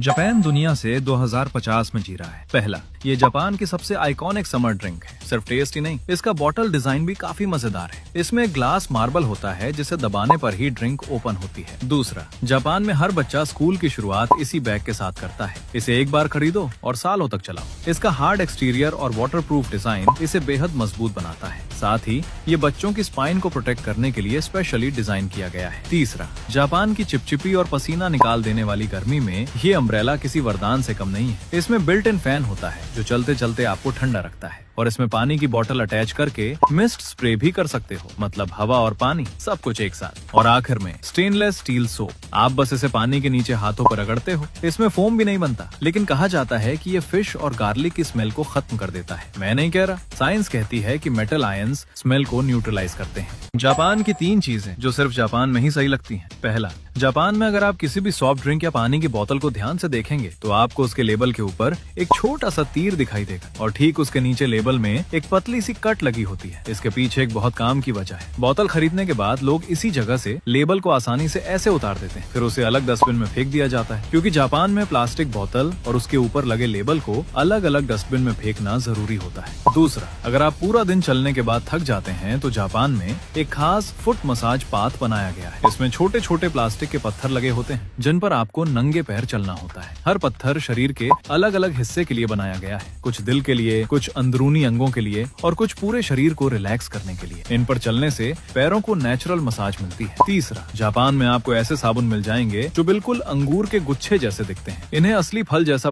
Japan दुनिया से 2050 में जी रहा है। पहला, ये जापान की सबसे आइकॉनिक समर ड्रिंक है। सिर्फ टेस्ट ही नहीं, इसका बॉटल डिजाइन भी काफी मजेदार है। इसमें ग्लास मार्बल होता है जिसे दबाने पर ही ड्रिंक ओपन होती है। दूसरा, जापान में हर बच्चा स्कूल की शुरुआत इसी बैग के साथ करता है। इसे एक बार खरीदो और सालों तक चलाओ। इसका हार्ड एक्सटीरियर और वाटरप्रूफ डिजाइन इसे बेहद मजबूत बनाता है। साथ ही ये बच्चों की स्पाइन को प्रोटेक्ट करने के लिए स्पेशली डिजाइन किया गया है। तीसरा, जापान की चिपचिपी और पसीना निकाल देने वाली गर्मी में ये अम्ब्रेला किसी वरदान से कम नहीं है। इसमें बिल्ट इन फैन होता है जो चलते चलते आपको ठंडा रखता है, और इसमें पानी की बोतल अटैच करके मिस्ट स्प्रे भी कर सकते हो, मतलब हवा और पानी सब कुछ एक साथ। और आखिर में स्टेनलेस स्टील सोप, आप बस इसे पानी के नीचे हाथों पर रगड़ते हो। इसमें फोम भी नहीं बनता, लेकिन कहा जाता है कि ये फिश और गार्लिक की स्मेल को खत्म कर देता है। मैं नहीं कह रहा, साइंस कहती है कि मेटल आयंस स्मेल को न्यूट्रलाइज करते हैं। जापान की 3 चीजें जो सिर्फ जापान में ही सही लगती हैं। पहला, जापान में अगर आप किसी भी सॉफ्ट ड्रिंक या पानी की बोतल को ध्यान से देखेंगे तो आपको उसके लेबल के ऊपर एक छोटा सा तीर दिखाई देगा, और ठीक उसके नीचे लेबल में एक पतली सी कट लगी होती है। इसके पीछे एक बहुत काम की वजह है। बोतल खरीदने के बाद लोग इसी जगह से लेबल को आसानी से ऐसे उतार देते हैं, फिर उसे अलग डस्टबिन में फेंक दिया जाता है, क्योंकि जापान में प्लास्टिक बोतल और उसके ऊपर लगे लेबल को अलग अलग डस्टबिन में फेंकना जरूरी होता है। दूसरा, अगर आप पूरा दिन चलने के बाद थक जाते हैं तो जापान में एक खास फुट मसाज पाथ बनाया गया है। इसमें छोटे छोटे प्लास्टिक के पत्थर लगे होते हैं जिन पर आपको नंगे पैर चलना होता है। हर पत्थर शरीर के अलग अलग हिस्से के लिए बनाया गया है, कुछ दिल के लिए, कुछ अंदरूनी अंगों के लिए और कुछ पूरे शरीर को रिलैक्स करने के लिए। इन पर चलने से पैरों को नेचुरल मसाज मिलती है। तीसरा, जापान में आपको ऐसे साबुन मिल जाएंगे जो बिल्कुल अंगूर के गुच्छे जैसे दिखते हैं। इन्हें असली फल जैसा